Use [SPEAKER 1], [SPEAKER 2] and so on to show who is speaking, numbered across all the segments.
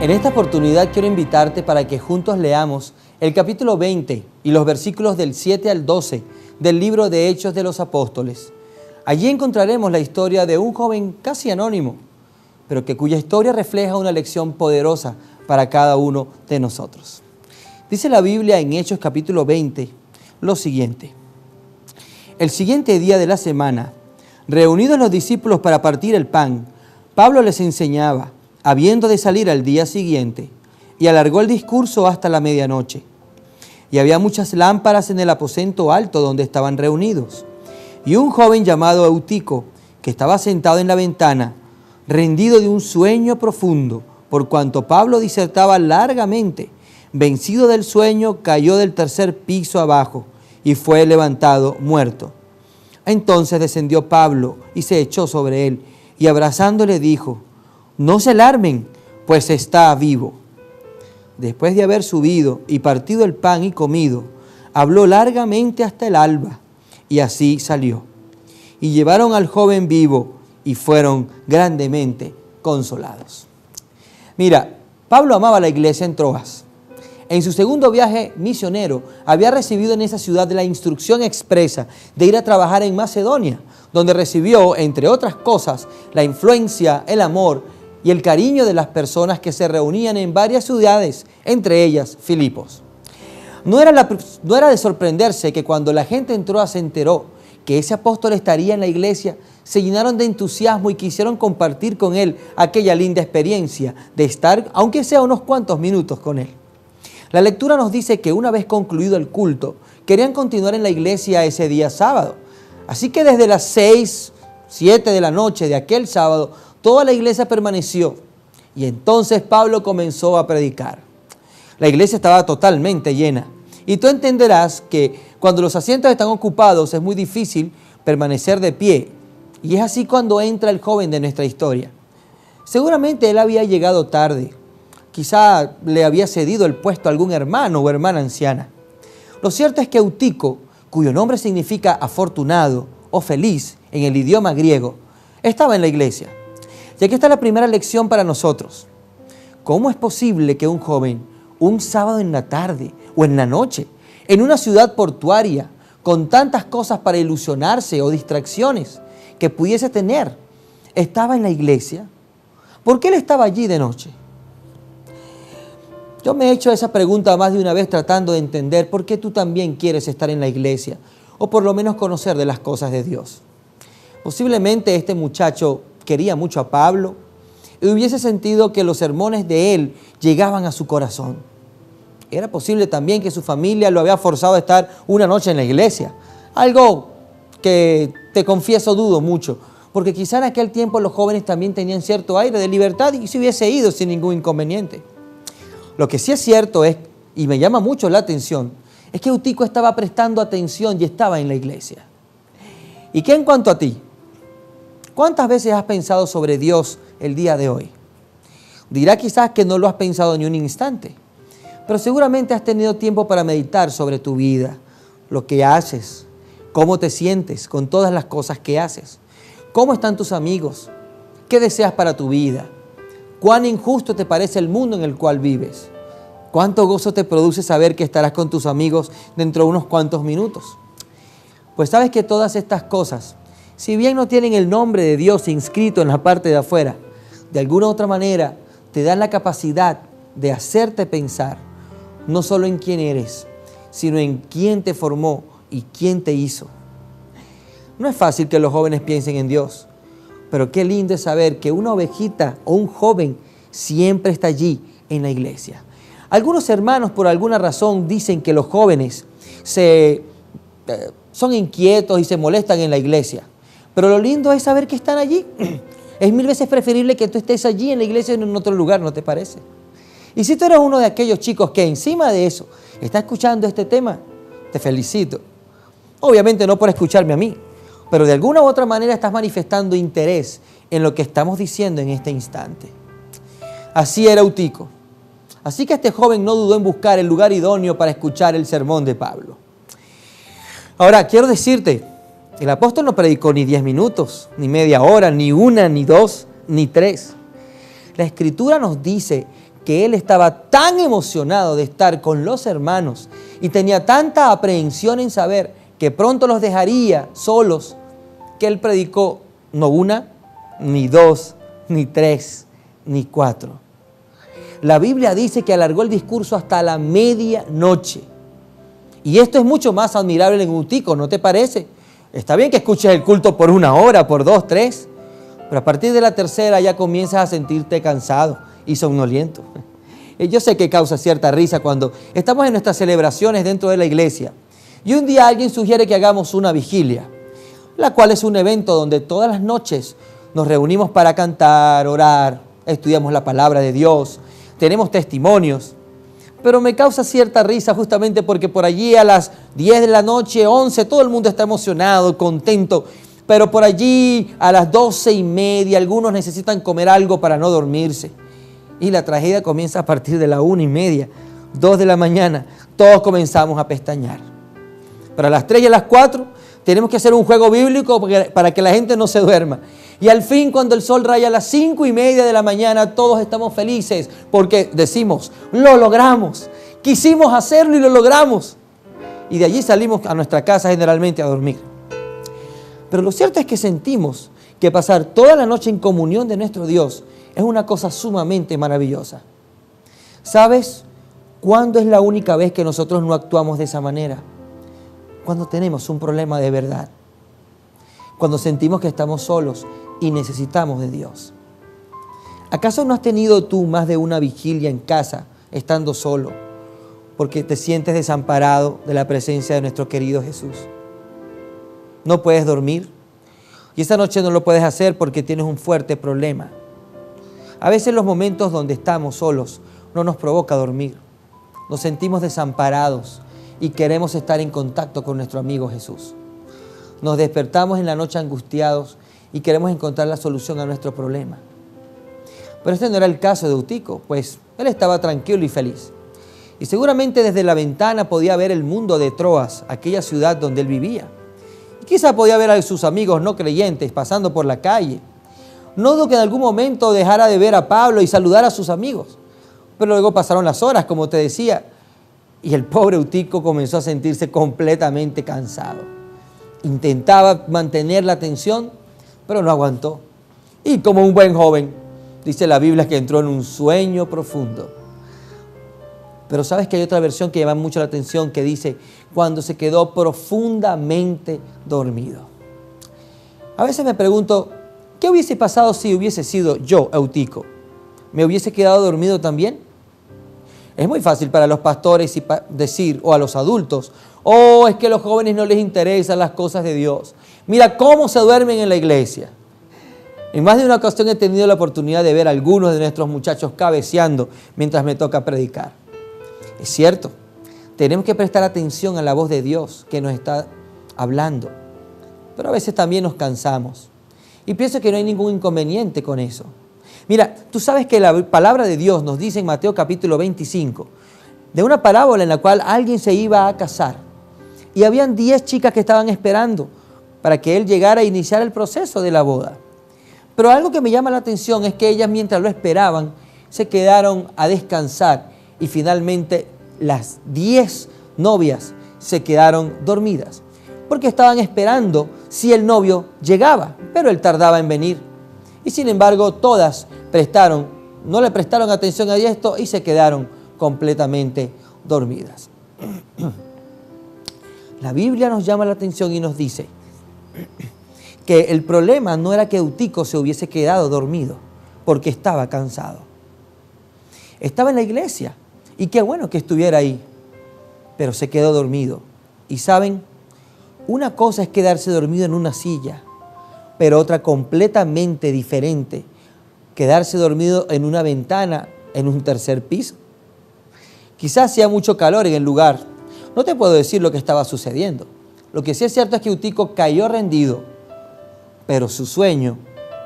[SPEAKER 1] En esta oportunidad quiero invitarte para que juntos leamos el capítulo 20 y los versículos del 7 al 12 del libro de Hechos de los Apóstoles. Allí encontraremos la historia de un joven casi anónimo, pero cuya historia refleja una lección poderosa para cada uno de nosotros. Dice la Biblia en Hechos capítulo 20 lo siguiente: el siguiente día de la semana, reunidos los discípulos para partir el pan, Pablo les enseñaba, habiendo de salir al día siguiente, y alargó el discurso hasta la medianoche. Y había muchas lámparas en el aposento alto donde estaban reunidos. Y un joven llamado Eutico, que estaba sentado en la ventana, rendido de un sueño profundo, por cuanto Pablo disertaba largamente, vencido del sueño, cayó del tercer piso abajo y fue levantado muerto. Entonces descendió Pablo y se echó sobre él, y abrazándole dijo: no se alarmen, pues está vivo. Después de haber subido y partido el pan y comido, habló largamente hasta el alba, y así salió. Y llevaron al joven vivo y fueron grandemente consolados. Mira, Pablo amaba la iglesia en Troas. En su segundo viaje misionero había recibido en esa ciudad la instrucción expresa de ir a trabajar en Macedonia, donde recibió, entre otras cosas, la influencia, el amor y el cariño de las personas que se reunían en varias ciudades, entre ellas Filipos. No era de sorprenderse que cuando la gente en Troas se enteró que ese apóstol estaría en la iglesia, se llenaron de entusiasmo y quisieron compartir con él aquella linda experiencia de estar, aunque sea unos cuantos minutos, con él. La lectura nos dice que una vez concluido el culto, querían continuar en la iglesia ese día sábado. Así que desde las 6, 7 de la noche de aquel sábado, toda la iglesia permaneció y entonces Pablo comenzó a predicar. La iglesia estaba totalmente llena y tú entenderás que cuando los asientos están ocupados es muy difícil permanecer de pie, y es así cuando entra el joven de nuestra historia. Seguramente él había llegado tarde, quizá le había cedido el puesto a algún hermano o hermana anciana. Lo cierto es que Eutico, cuyo nombre significa afortunado o feliz en el idioma griego, estaba en la iglesia. Y aquí está la primera lección para nosotros. ¿Cómo es posible que un joven, un sábado en la tarde o en la noche, en una ciudad portuaria, con tantas cosas para ilusionarse o distracciones que pudiese tener, estaba en la iglesia? ¿Por qué él estaba allí de noche? Yo me he hecho esa pregunta más de una vez tratando de entender por qué tú también quieres estar en la iglesia, o por lo menos conocer de las cosas de Dios. Posiblemente este muchacho quería mucho a Pablo y hubiese sentido que los sermones de él llegaban a su corazón. Era posible también que su familia lo había forzado a estar una noche en la iglesia, algo que te confieso dudo mucho, porque quizá en aquel tiempo los jóvenes también tenían cierto aire de libertad y se hubiese ido sin ningún inconveniente. Lo que sí es cierto es, y me llama mucho la atención, es que Eutico estaba prestando atención y estaba en la iglesia. ¿Y qué en cuanto a ti? ¿Cuántas veces has pensado sobre Dios el día de hoy? Dirá quizás que no lo has pensado ni un instante, pero seguramente has tenido tiempo para meditar sobre tu vida, lo que haces, cómo te sientes con todas las cosas que haces, cómo están tus amigos, qué deseas para tu vida, cuán injusto te parece el mundo en el cual vives, cuánto gozo te produce saber que estarás con tus amigos dentro de unos cuantos minutos. Pues sabes que todas estas cosas, si bien no tienen el nombre de Dios inscrito en la parte de afuera, de alguna u otra manera te dan la capacidad de hacerte pensar no solo en quién eres, sino en quién te formó y quién te hizo. No es fácil que los jóvenes piensen en Dios, pero qué lindo es saber que una ovejita o un joven siempre está allí en la iglesia. Algunos hermanos por alguna razón dicen que los jóvenes son inquietos y se molestan en la iglesia. Pero lo lindo es saber que están allí. Es 1000 veces preferible que tú estés allí en la iglesia o en otro lugar, ¿no te parece? Y si tú eres uno de aquellos chicos que encima de eso está escuchando este tema, te felicito. Obviamente no por escucharme a mí, pero de alguna u otra manera estás manifestando interés en lo que estamos diciendo en este instante. Así era Eutico. Así que este joven no dudó en buscar el lugar idóneo para escuchar el sermón de Pablo. Ahora, quiero decirte, el apóstol no predicó ni 10 minutos, ni media hora, ni 1, ni 2, ni 3. La Escritura nos dice que él estaba tan emocionado de estar con los hermanos y tenía tanta aprehensión en saber que pronto los dejaría solos, que él predicó no una, ni dos, ni tres, ni cuatro. La Biblia dice que alargó el discurso hasta la medianoche. Y esto es mucho más admirable en Eutico, ¿no te parece? Está bien que escuches el culto por 1 hora, por 2, 3, pero a partir de la tercera ya comienzas a sentirte cansado y somnoliento. Yo sé que causa cierta risa cuando estamos en nuestras celebraciones dentro de la iglesia y un día alguien sugiere que hagamos una vigilia, la cual es un evento donde todas las noches nos reunimos para cantar, orar, estudiamos la palabra de Dios, tenemos testimonios. Pero me causa cierta risa justamente porque por allí a las 10 de la noche, 11, todo el mundo está emocionado, contento. Pero por allí a las 12:30 algunos necesitan comer algo para no dormirse. Y la tragedia comienza a partir de la 1:30, 2 de la mañana. Todos comenzamos a pestañear. Pero a las 3 y a las 4 tenemos que hacer un juego bíblico para que la gente no se duerma. Y al fin, cuando el sol raya a las 5:30 de la mañana, todos estamos felices porque decimos, lo logramos, quisimos hacerlo y lo logramos. Y de allí salimos a nuestra casa generalmente a dormir. Pero lo cierto es que sentimos que pasar toda la noche en comunión de nuestro Dios es una cosa sumamente maravillosa. ¿Sabes cuándo es la única vez que nosotros no actuamos de esa manera? Cuando tenemos un problema de verdad. Cuando sentimos que estamos solos y necesitamos de Dios. ¿Acaso no has tenido tú más de una vigilia en casa estando solo porque te sientes desamparado de la presencia de nuestro querido Jesús? No puedes dormir y esa noche no lo puedes hacer porque tienes un fuerte problema. A veces los momentos donde estamos solos no nos provoca dormir. Nos sentimos desamparados y queremos estar en contacto con nuestro amigo Jesús. Nos despertamos en la noche angustiados y queremos encontrar la solución a nuestro problema. Pero este no era el caso de Eutico, pues él estaba tranquilo y feliz. Y seguramente desde la ventana podía ver el mundo de Troas, aquella ciudad donde él vivía. Y quizá podía ver a sus amigos no creyentes pasando por la calle. No dudo que en algún momento dejara de ver a Pablo y saludar a sus amigos. Pero luego pasaron las horas, como te decía, y el pobre Eutico comenzó a sentirse completamente cansado. Intentaba mantener la atención, pero no aguantó. Y como un buen joven, dice la Biblia que entró en un sueño profundo. Pero sabes que hay otra versión que llama mucho la atención que dice, cuando se quedó profundamente dormido. A veces me pregunto, ¿qué hubiese pasado si hubiese sido yo, Eutico? ¿Me hubiese quedado dormido también? Es muy fácil para los pastores decir, o a los adultos, es que a los jóvenes no les interesan las cosas de Dios. Mira cómo se duermen en la iglesia. En más de una ocasión he tenido la oportunidad de ver a algunos de nuestros muchachos cabeceando mientras me toca predicar. Es cierto, tenemos que prestar atención a la voz de Dios que nos está hablando. Pero a veces también nos cansamos. Y pienso que no hay ningún inconveniente con eso. Mira, tú sabes que la palabra de Dios nos dice en Mateo capítulo 25, de una parábola en la cual alguien se iba a casar. Y habían 10 chicas que estaban esperando para que él llegara a iniciar el proceso de la boda. Pero algo que me llama la atención es que ellas, mientras lo esperaban, se quedaron a descansar y finalmente las 10 novias se quedaron dormidas porque estaban esperando si el novio llegaba, pero él tardaba en venir. Y sin embargo, todas no le prestaron atención a esto y se quedaron completamente dormidas. La Biblia nos llama la atención y nos dice que el problema no era que Eutico se hubiese quedado dormido porque estaba cansado. Estaba en la iglesia y qué bueno que estuviera ahí, pero se quedó dormido. Y saben, una cosa es quedarse dormido en una silla, pero otra completamente diferente, quedarse dormido en una ventana en un tercer piso. Quizás hacía mucho calor en el lugar. No te puedo decir lo que estaba sucediendo. Lo que sí es cierto es que Eutico cayó rendido, pero su sueño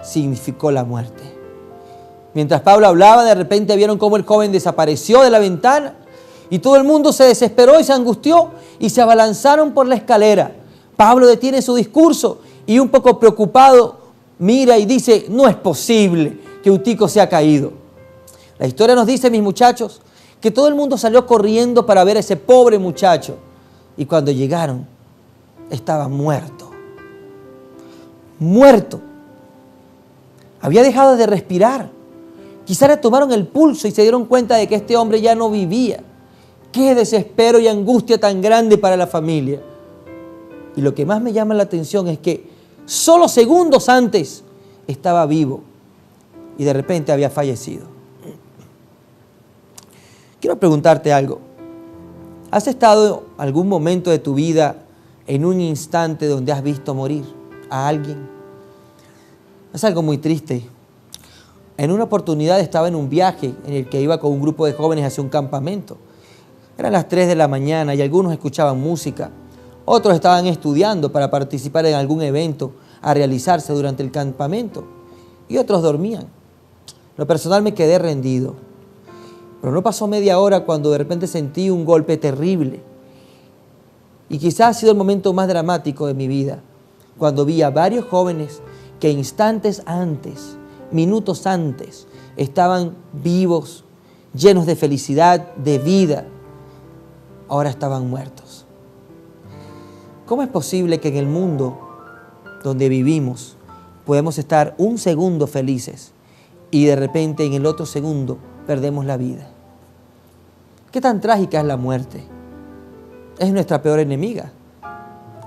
[SPEAKER 1] significó la muerte. Mientras Pablo hablaba, de repente vieron cómo el joven desapareció de la ventana y todo el mundo se desesperó y se angustió y se abalanzaron por la escalera. Pablo detiene su discurso y un poco preocupado mira y dice, no es posible que Eutico se ha caído. La historia nos dice, mis muchachos, que todo el mundo salió corriendo para ver a ese pobre muchacho. Y cuando llegaron, estaba muerto. Muerto. Había dejado de respirar. Quizá le tomaron el pulso y se dieron cuenta de que este hombre ya no vivía. Qué desespero y angustia tan grande para la familia. Y lo que más me llama la atención es que solo segundos antes estaba vivo y de repente había fallecido. Quiero preguntarte algo. ¿Has estado algún momento de tu vida en un instante donde has visto morir a alguien? Es algo muy triste. En una oportunidad estaba en un viaje en el que iba con un grupo de jóvenes hacia un campamento. Eran las 3 de la mañana y algunos escuchaban música. Otros estaban estudiando para participar en algún evento a realizarse durante el campamento. Y otros dormían. Lo personal me quedé rendido. Pero no pasó media hora cuando de repente sentí un golpe terrible. Y quizás ha sido el momento más dramático de mi vida, cuando vi a varios jóvenes que instantes antes, minutos antes, estaban vivos, llenos de felicidad, de vida. Ahora estaban muertos. ¿Cómo es posible que en el mundo donde vivimos podemos estar un segundo felices y de repente en el otro segundo perdemos la vida? ¿Qué tan trágica es la muerte? Es nuestra peor enemiga.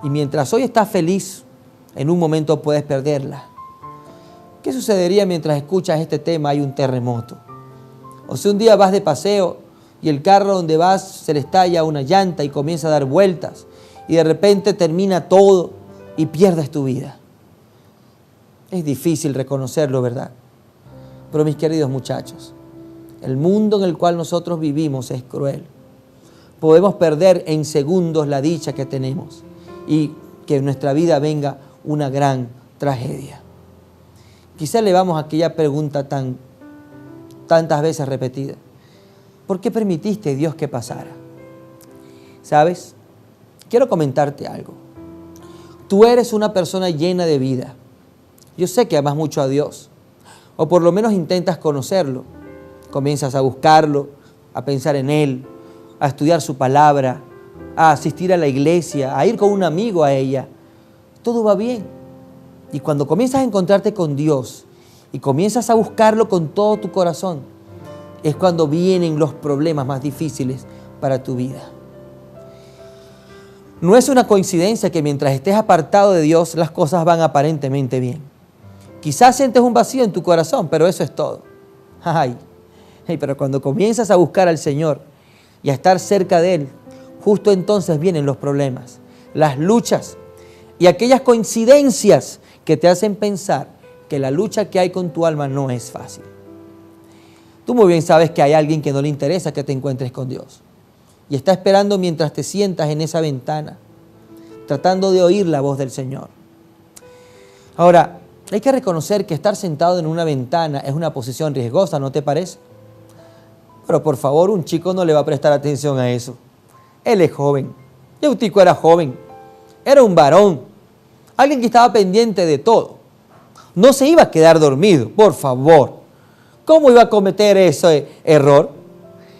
[SPEAKER 1] Y mientras hoy estás feliz, en un momento puedes perderla. ¿Qué sucedería mientras escuchas este tema hay un terremoto? O si un día vas de paseo y el carro donde vas se le estalla una llanta y comienza a dar vueltas y de repente termina todo y pierdes tu vida. Es difícil reconocerlo, ¿verdad? Pero mis queridos muchachos, el mundo en el cual nosotros vivimos es cruel. Podemos perder en segundos la dicha que tenemos y que en nuestra vida venga una gran tragedia. Quizá le vamos a aquella pregunta tantas veces repetida. ¿Por qué permitiste, Dios, que pasara? ¿Sabes? Quiero comentarte algo. Tú eres una persona llena de vida. Yo sé que amas mucho a Dios, o por lo menos intentas conocerlo. Comienzas a buscarlo, a pensar en Él, a estudiar su palabra, a asistir a la iglesia, a ir con un amigo a ella. Todo va bien. Y cuando comienzas a encontrarte con Dios y comienzas a buscarlo con todo tu corazón, es cuando vienen los problemas más difíciles para tu vida. No es una coincidencia que mientras estés apartado de Dios, las cosas van aparentemente bien. Quizás sientes un vacío en tu corazón, pero eso es todo. Pero cuando comienzas a buscar al Señor y a estar cerca de Él, justo entonces vienen los problemas, las luchas y aquellas coincidencias que te hacen pensar que la lucha que hay con tu alma no es fácil. Tú muy bien sabes que hay alguien que no le interesa que te encuentres con Dios y está esperando mientras te sientas en esa ventana, tratando de oír la voz del Señor. Ahora, hay que reconocer que estar sentado en una ventana es una posición riesgosa, ¿no te parece? Pero por favor, un chico no le va a prestar atención a eso. Él es joven. Eutico era joven. Era un varón. Alguien que estaba pendiente de todo. No se iba a quedar dormido, por favor. ¿Cómo iba a cometer ese error?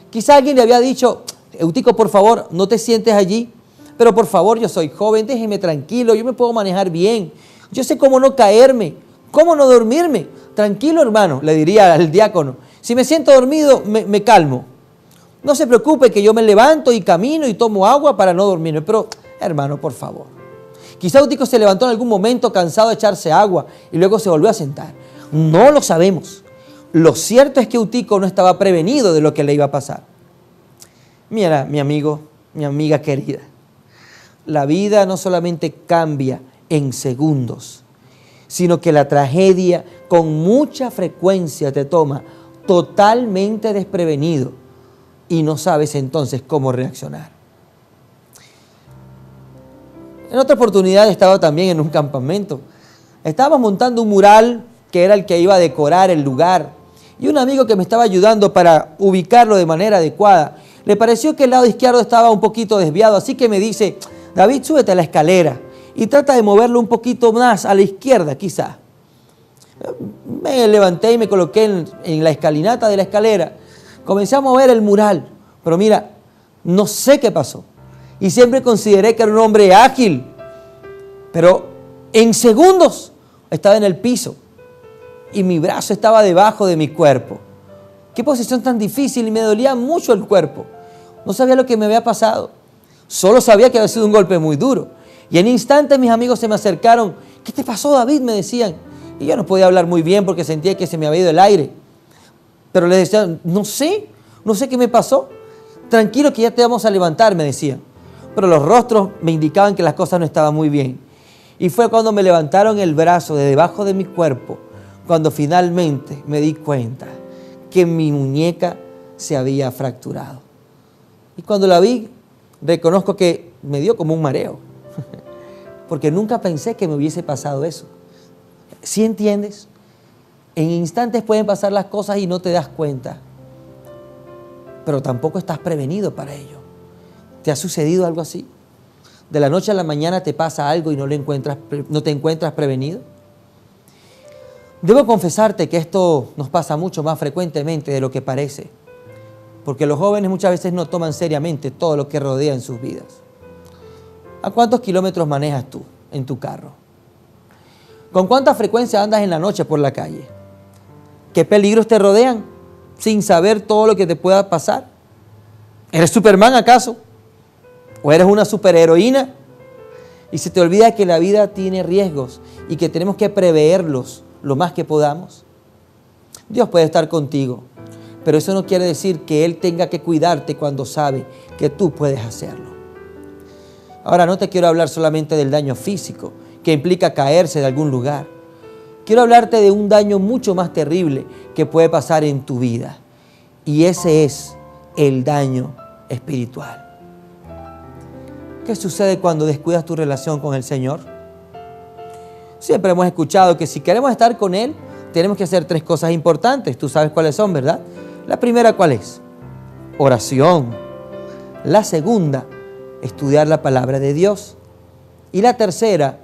[SPEAKER 1] Quizá alguien le había dicho, Eutico, por favor, no te sientes allí. Pero por favor, yo soy joven, déjeme tranquilo, yo me puedo manejar bien. Yo sé cómo no caerme, cómo no dormirme. Tranquilo, hermano, le diría al diácono. Si me siento dormido, me calmo. No se preocupe que yo me levanto y camino y tomo agua para no dormirme. Pero, hermano, por favor. Quizá Eutico se levantó en algún momento cansado de echarse agua y luego se volvió a sentar. No lo sabemos. Lo cierto es que Eutico no estaba prevenido de lo que le iba a pasar. Mira, mi amigo, mi amiga querida, la vida no solamente cambia en segundos, sino que la tragedia con mucha frecuencia te toma totalmente desprevenido y no sabes entonces cómo reaccionar. En otra oportunidad estaba también en un campamento. Estábamos montando un mural que era el que iba a decorar el lugar y un amigo que me estaba ayudando para ubicarlo de manera adecuada, le pareció que el lado izquierdo estaba un poquito desviado, así que me dice, David, súbete a la escalera y trata de moverlo un poquito más a la izquierda quizá. Me levanté y me coloqué en la escalinata de la escalera. Comencé a mover el mural. Pero mira, no sé qué pasó. Y siempre consideré que era un hombre ágil. Pero en segundos estaba en el piso. Y mi brazo estaba debajo de mi cuerpo. Qué posición tan difícil, y me dolía mucho el cuerpo. No sabía lo que me había pasado. Solo sabía que había sido un golpe muy duro. Y en instantes mis amigos se me acercaron. ¿Qué te pasó, David?, me decían. Y yo no podía hablar muy bien porque sentía que se me había ido el aire. Pero les decía, no sé qué me pasó. Tranquilo que ya te vamos a levantar, me decían. Pero los rostros me indicaban que las cosas no estaban muy bien. Y fue cuando me levantaron el brazo de debajo de mi cuerpo, cuando finalmente me di cuenta que mi muñeca se había fracturado. Y cuando la vi, reconozco que me dio como un mareo, porque nunca pensé que me hubiese pasado eso. ¿Sí entiendes? En instantes pueden pasar las cosas y no te das cuenta, pero tampoco estás prevenido para ello. ¿Te ha sucedido algo así? De la noche a la mañana te pasa algo y no te encuentras prevenido. Debo confesarte que esto nos pasa mucho más frecuentemente de lo que parece, porque los jóvenes muchas veces no toman seriamente todo lo que rodea en sus vidas. ¿A cuántos kilómetros manejas tú en tu carro? ¿Con cuánta frecuencia andas en la noche por la calle? ¿Qué peligros te rodean sin saber todo lo que te pueda pasar? ¿Eres Superman acaso? ¿O eres una superheroína? Y se te olvida que la vida tiene riesgos y que tenemos que preverlos lo más que podamos. Dios puede estar contigo, pero eso no quiere decir que Él tenga que cuidarte cuando sabe que tú puedes hacerlo. Ahora, no te quiero hablar solamente del daño físico, que implica caerse de algún lugar. Quiero hablarte de un daño mucho más terrible que puede pasar en tu vida. Y ese es el daño espiritual. ¿Qué sucede cuando descuidas tu relación con el Señor? Siempre hemos escuchado que si queremos estar con Él, tenemos que hacer 3 cosas importantes. Tú sabes cuáles son, ¿verdad? La primera, ¿cuál es? Oración. La segunda, estudiar la palabra de Dios. Y la tercera,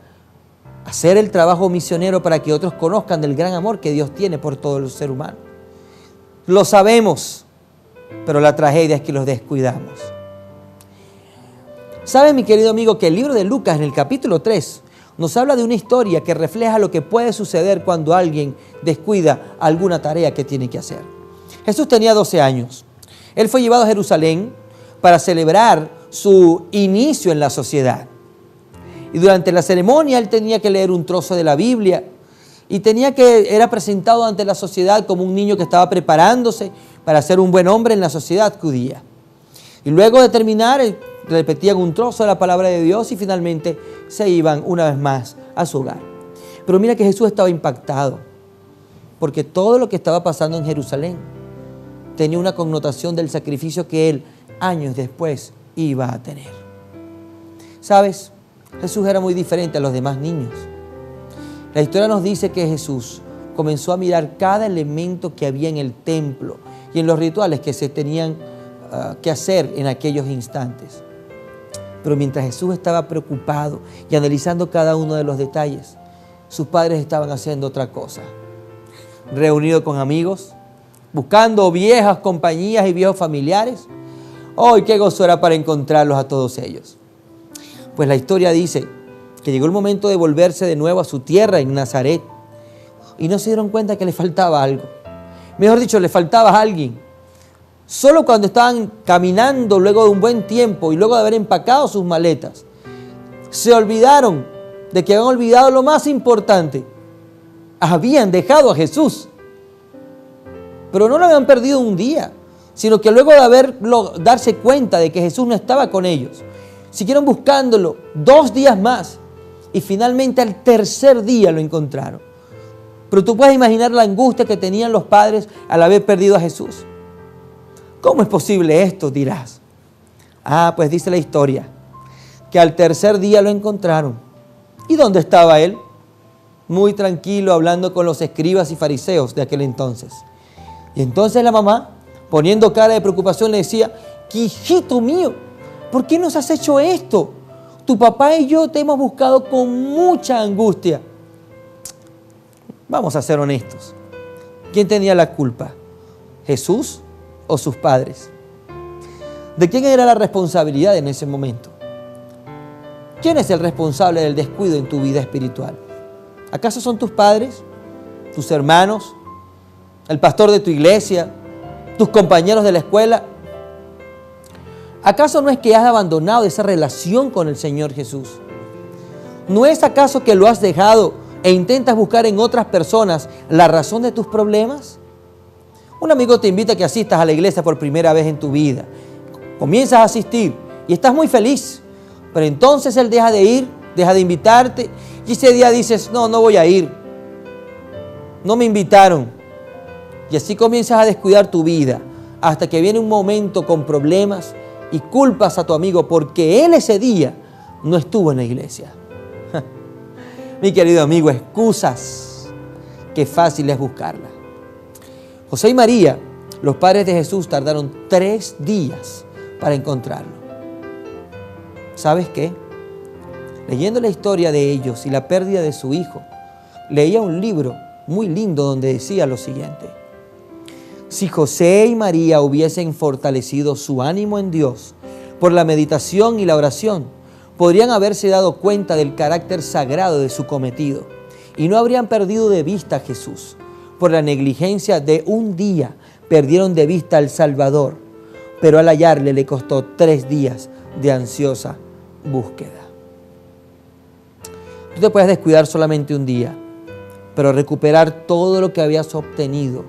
[SPEAKER 1] hacer el trabajo misionero para que otros conozcan del gran amor que Dios tiene por todo el ser humano. Lo sabemos, pero la tragedia es que los descuidamos. ¿Sabe, mi querido amigo, que el libro de Lucas, en el capítulo 3, nos habla de una historia que refleja lo que puede suceder cuando alguien descuida alguna tarea que tiene que hacer? Jesús tenía 12 años. Él fue llevado a Jerusalén para celebrar su inicio en la sociedad. Y durante la ceremonia él tenía que leer un trozo de la Biblia y era presentado ante la sociedad como un niño que estaba preparándose para ser un buen hombre en la sociedad judía. Y luego de terminar, repetían un trozo de la palabra de Dios y finalmente se iban una vez más a su hogar. Pero mira que Jesús estaba impactado, porque todo lo que estaba pasando en Jerusalén tenía una connotación del sacrificio que él años después iba a tener. ¿Sabes? Jesús era muy diferente a los demás niños. La historia nos dice que Jesús comenzó a mirar cada elemento que había en el templo y en los rituales que se tenían que hacer en aquellos instantes. Pero mientras Jesús estaba preocupado y analizando cada uno de los detalles, sus padres estaban haciendo otra cosa. Reunidos con amigos, buscando viejas compañías y viejos familiares. ¡Ay, qué gozo era para encontrarlos a todos ellos! Pues la historia dice que llegó el momento de volverse de nuevo a su tierra en Nazaret y no se dieron cuenta que le faltaba algo. Mejor dicho, le faltaba a alguien. Solo cuando estaban caminando luego de un buen tiempo y luego de haber empacado sus maletas, se olvidaron de que habían olvidado lo más importante. Habían dejado a Jesús. Pero no lo habían perdido un día, sino que luego de darse cuenta de que Jesús no estaba con ellos, siguieron buscándolo 2 días más y finalmente al 3er día lo encontraron. Pero tú puedes imaginar la angustia que tenían los padres al haber perdido a Jesús. ¿Cómo es posible esto?, dirás. Pues dice la historia que al 3er día lo encontraron. ¿Y dónde estaba él? Muy tranquilo, hablando con los escribas y fariseos de aquel entonces. Y entonces la mamá, poniendo cara de preocupación, le decía: hijito mío, ¿por qué nos has hecho esto? Tu papá y yo te hemos buscado con mucha angustia. Vamos a ser honestos. ¿Quién tenía la culpa? ¿Jesús o sus padres? ¿De quién era la responsabilidad en ese momento? ¿Quién es el responsable del descuido en tu vida espiritual? ¿Acaso son tus padres? ¿Tus hermanos? ¿El pastor de tu iglesia? ¿Tus compañeros de la escuela? ¿Acaso no es que has abandonado esa relación con el Señor Jesús? ¿No es acaso que lo has dejado e intentas buscar en otras personas la razón de tus problemas? Un amigo te invita a que asistas a la iglesia por primera vez en tu vida. Comienzas a asistir y estás muy feliz, pero entonces él deja de ir, deja de invitarte y ese día dices, no voy a ir. No me invitaron. Y así comienzas a descuidar tu vida hasta que viene un momento con problemas y culpas a tu amigo porque él ese día no estuvo en la iglesia. Mi querido amigo, excusas. Qué fácil es buscarlas. José y María, los padres de Jesús, tardaron 3 días para encontrarlo. ¿Sabes qué? Leyendo la historia de ellos y la pérdida de su hijo, leía un libro muy lindo donde decía lo siguiente: si José y María hubiesen fortalecido su ánimo en Dios por la meditación y la oración, podrían haberse dado cuenta del carácter sagrado de su cometido y no habrían perdido de vista a Jesús. Por la negligencia de un día perdieron de vista al Salvador, pero al hallarle le costó 3 días de ansiosa búsqueda. Tú te puedes descuidar solamente un día, pero recuperar todo lo que habías obtenido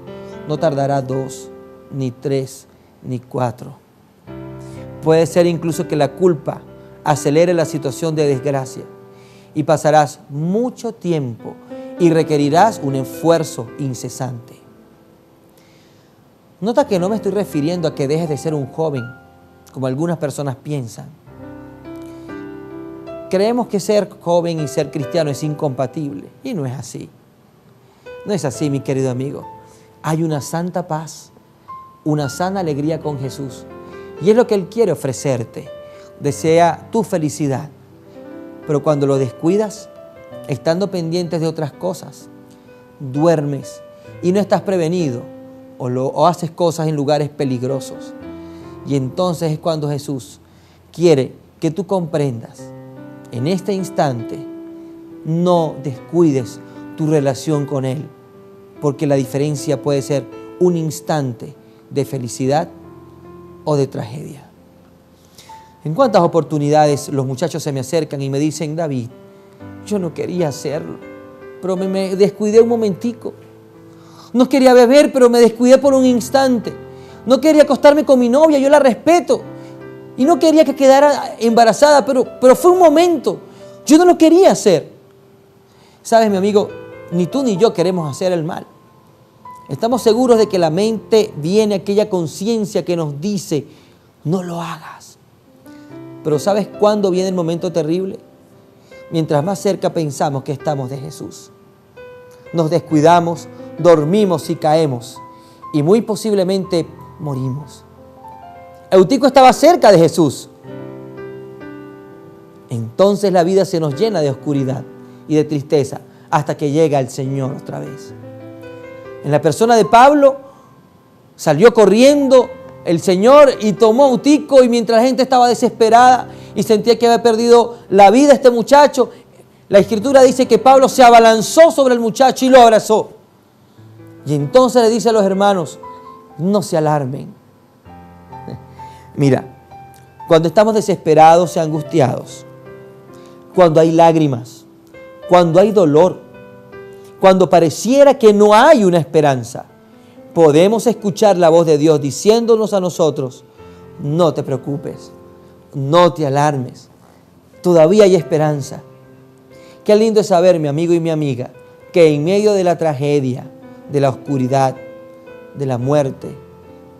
[SPEAKER 1] no tardará 2, ni 3, ni 4. Puede ser incluso que la culpa acelere la situación de desgracia y pasarás mucho tiempo y requerirás un esfuerzo incesante. Nota que no me estoy refiriendo a que dejes de ser un joven, como algunas personas piensan. Creemos que ser joven y ser cristiano es incompatible y no es así. No es así, mi querido amigo. Hay una santa paz, una sana alegría con Jesús y es lo que Él quiere ofrecerte. Desea tu felicidad, pero cuando lo descuidas, estando pendientes de otras cosas, duermes y no estás prevenido o haces cosas en lugares peligrosos. Y entonces es cuando Jesús quiere que tú comprendas, en este instante, no descuides tu relación con Él, porque la diferencia puede ser un instante de felicidad o de tragedia. ¿En cuántas oportunidades los muchachos se me acercan y me dicen, David, yo no quería hacerlo, pero me descuidé un momentico. No quería beber, pero me descuidé por un instante. No quería acostarme con mi novia, yo la respeto. Y no quería que quedara embarazada, pero fue un momento. Yo no lo quería hacer. Sabes, mi amigo, ni tú ni yo queremos hacer el mal. Estamos seguros de que la mente viene aquella conciencia que nos dice, no lo hagas. Pero ¿sabes cuándo viene el momento terrible? Mientras más cerca pensamos que estamos de Jesús. Nos descuidamos, dormimos y caemos. Y muy posiblemente morimos. Eutico estaba cerca de Jesús. Entonces la vida se nos llena de oscuridad y de tristeza hasta que llega el Señor otra vez. En la persona de Pablo, salió corriendo el Señor y tomó a Eutico, y mientras la gente estaba desesperada y sentía que había perdido la vida este muchacho, la Escritura dice que Pablo se abalanzó sobre el muchacho y lo abrazó. Y entonces le dice a los hermanos, no se alarmen. Mira, cuando estamos desesperados y angustiados, cuando hay lágrimas, cuando hay dolor, cuando pareciera que no hay una esperanza, podemos escuchar la voz de Dios diciéndonos a nosotros, no te preocupes, no te alarmes, todavía hay esperanza. Qué lindo es saber, mi amigo y mi amiga, que en medio de la tragedia, de la oscuridad, de la muerte,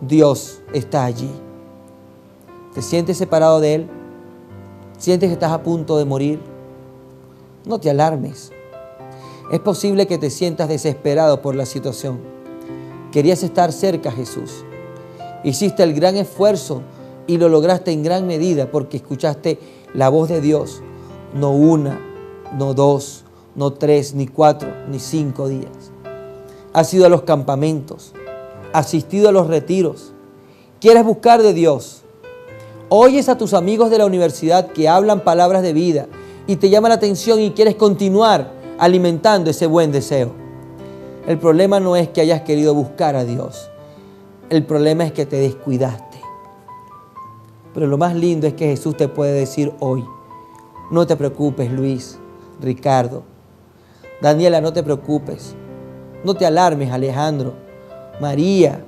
[SPEAKER 1] Dios está allí. ¿Te sientes separado de Él? ¿Sientes que estás a punto de morir? No te alarmes. Es posible que te sientas desesperado por la situación. Querías estar cerca a Jesús. Hiciste el gran esfuerzo y lo lograste en gran medida porque escuchaste la voz de Dios. No 1, no 2, no 3, ni 4, ni 5 días. has ido a los campamentos, has asistido a los retiros, quieres buscar de Dios, oyes a tus amigos de la universidad que hablan palabras de vida y te llama la atención y quieres continuar alimentando ese buen deseo. El problema no es que hayas querido buscar a Dios, el problema es que te descuidaste. Pero lo más lindo es que Jesús te puede decir hoy: no te preocupes, Luis, Ricardo, Daniela, no te preocupes, no te alarmes, Alejandro, María,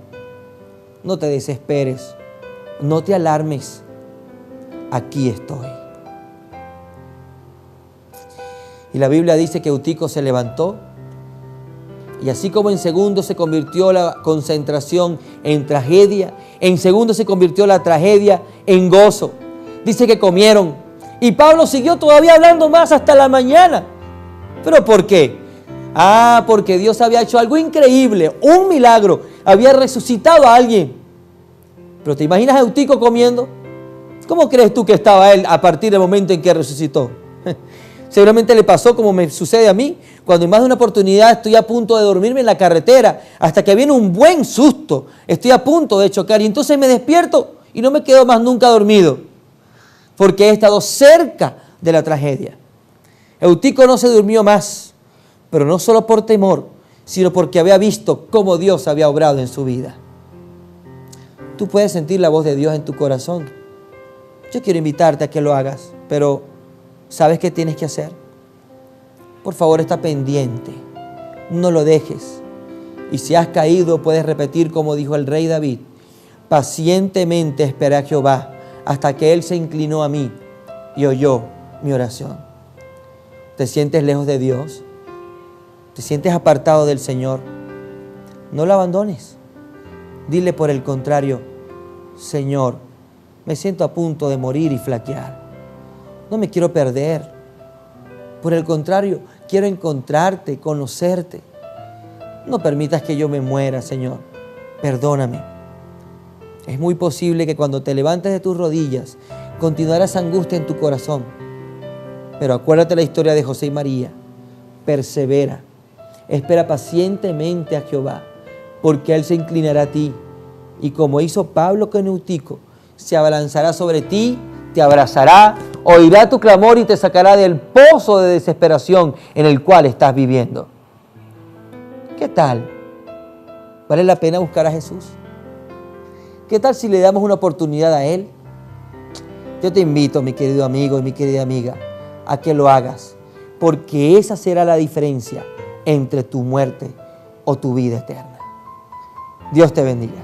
[SPEAKER 1] no te desesperes, no te alarmes, aquí estoy. Y la Biblia dice que Eutico se levantó y así como en segundos se convirtió la concentración en tragedia, en segundos se convirtió la tragedia en gozo. Dice que comieron y Pablo siguió todavía hablando más hasta la mañana. ¿Pero por qué? Porque Dios había hecho algo increíble, un milagro, había resucitado a alguien. Pero ¿te imaginas a Eutico comiendo? ¿Cómo crees tú que estaba él a partir del momento en que resucitó? Seguramente le pasó como me sucede a mí, cuando en más de una oportunidad estoy a punto de dormirme en la carretera, hasta que viene un buen susto, estoy a punto de chocar y entonces me despierto y no me quedo más nunca dormido, porque he estado cerca de la tragedia. Eutico no se durmió más, pero no solo por temor, sino porque había visto cómo Dios había obrado en su vida. Tú puedes sentir la voz de Dios en tu corazón. Yo quiero invitarte a que lo hagas, pero ¿sabes qué tienes que hacer? Por favor, está pendiente, no lo dejes. Y si has caído, puedes repetir como dijo el rey David: pacientemente esperé a Jehová hasta que Él se inclinó a mí y oyó mi oración. ¿Te sientes lejos de Dios? ¿Te sientes apartado del Señor? No lo abandones. Dile por el contrario: Señor, me siento a punto de morir y flaquear. No me quiero perder. Por el contrario, quiero encontrarte, conocerte. No permitas que yo me muera, Señor. Perdóname. Es muy posible que cuando te levantes de tus rodillas, continuará esa angustia en tu corazón. Pero acuérdate la historia de José y María. Persevera. Espera pacientemente a Jehová, porque Él se inclinará a ti. Y como hizo Pablo con Eutico, se abalanzará sobre ti, te abrazará, oirá tu clamor y te sacará del pozo de desesperación en el cual estás viviendo. ¿Qué tal? ¿Vale la pena buscar a Jesús? ¿Qué tal si le damos una oportunidad a Él? Yo te invito, mi querido amigo y mi querida amiga, a que lo hagas, porque esa será la diferencia entre tu muerte o tu vida eterna. Dios te bendiga.